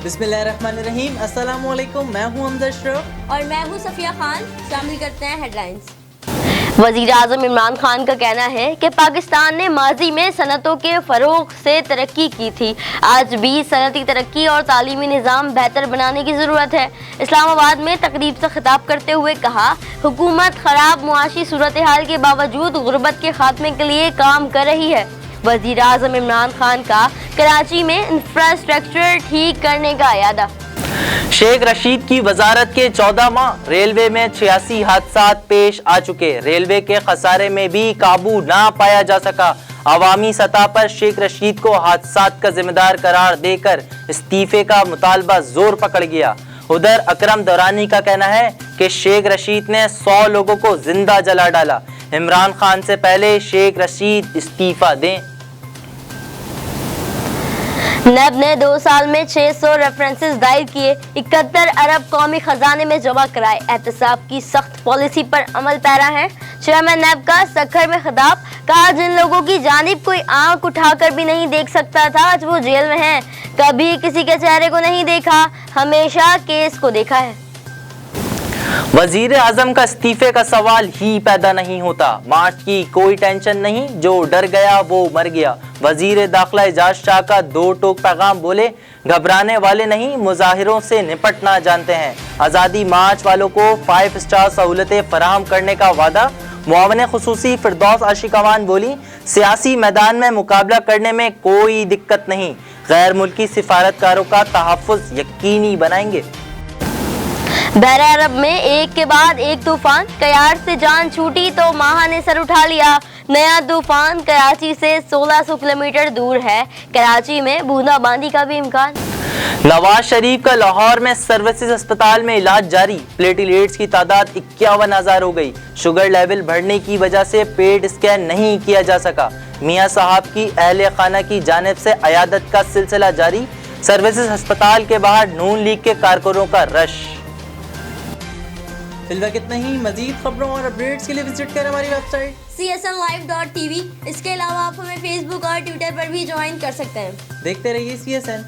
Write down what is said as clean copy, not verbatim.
بسم اللہ الرحمن الرحیم، السلام علیکم، میں ہوں حمزہ اشرف اور میں ہوں صفیہ خان۔ شامل کرتے ہیں ہیڈ لائنز۔ وزیر اعظم عمران خان کا کہنا ہے کہ پاکستان نے ماضی میں صنعتوں کے فروغ سے ترقی کی تھی، آج بھی صنعتی ترقی اور تعلیمی نظام بہتر بنانے کی ضرورت ہے۔ اسلام آباد میں تقریب سے خطاب کرتے ہوئے کہا، حکومت خراب معاشی صورتحال کے باوجود غربت کے خاتمے کے لیے کام کر رہی ہے۔ وزیر اعظم عمران خان کا کراچی میں انفراسٹرکچر ٹھیک کرنے کا اعادہ۔ شیخ رشید کی وزارت کے 14 ماہ، ریلوے میں 86 حادثات پیش آ چکے، ریلوے کے خسارے میں بھی قابو نہ پایا جا سکا۔ عوامی سطح پر شیخ رشید کو حادثات کا ذمہ دار قرار دے کر استعفے کا مطالبہ زور پکڑ گیا۔ ادھر اکرم دورانی کا کہنا ہے کہ شیخ رشید نے 100 لوگوں کو زندہ جلا ڈالا، عمران خان سے پہلے شیخ رشید استعفیٰ دیں۔ نیب نے 2 سال میں 600 ریفرنسز دائر کیے، 71 ارب قومی خزانے میں جمع کرائے، احتساب کی سخت پالیسی پر عمل پیرا ہے۔ چیئرمین نیب کا سکھر میں خطاب، کہا جن لوگوں کی جانب کوئی آنکھ اٹھا کر بھی نہیں دیکھ سکتا تھا آج وہ جیل میں ہیں، کبھی کسی کے چہرے کو نہیں دیکھا، ہمیشہ کیس کو دیکھا ہے۔ وزیر اعظم کا استعفے کا سوال ہی پیدا نہیں ہوتا، مارچ کی کوئی ٹینشن نہیں، جو ڈر گیا وہ مر گیا۔ وزیر داخلہ اعجاز شاہ کا 2 ٹوک پیغام، بولے گھبرانے والے نہیں، مظاہروں سے نپٹنا جانتے ہیں۔ آزادی مارچ والوں کو 5 اسٹار سہولتیں فراہم کرنے کا وعدہ۔ معاون خصوصی فردوس عاشق امان بولی، سیاسی میدان میں مقابلہ کرنے میں کوئی دقت نہیں، غیر ملکی سفارتکاروں کا تحفظ یقینی بنائیں گے۔ بحر عرب میں ایک کے بعد ایک طوفان، کیار سے جان چھوٹی تو ماہا نے سر اٹھا لیا۔ نیا طوفان کراچی سے 1600 کلومیٹر دور ہے، کراچی میں بوندا باندی کا بھی امکان۔ نواز شریف کا لاہور میں سروسز ہسپتال میں علاج جاری، پلیٹلیٹس کی تعداد 51,000 ہو گئی، شوگر لیول بڑھنے کی وجہ سے پیٹ اسکین نہیں کیا جا سکا۔ میاں صاحب کی اہل خانہ کی جانب سے عیادت کا سلسلہ جاری، سروسز ہسپتال کے باہر نون لیگ کے کارکنوں کا رش۔ فی الوقت اتنا ہی، مزید خبروں اور اپڈیٹس کے لیے وزٹ کریں ہماری ویب سائٹ csnlive.tv۔ اس کے علاوہ آپ ہمیں فیس بک اور ٹویٹر پر بھی جوائن کر سکتے ہیں۔ دیکھتے رہیے CSN۔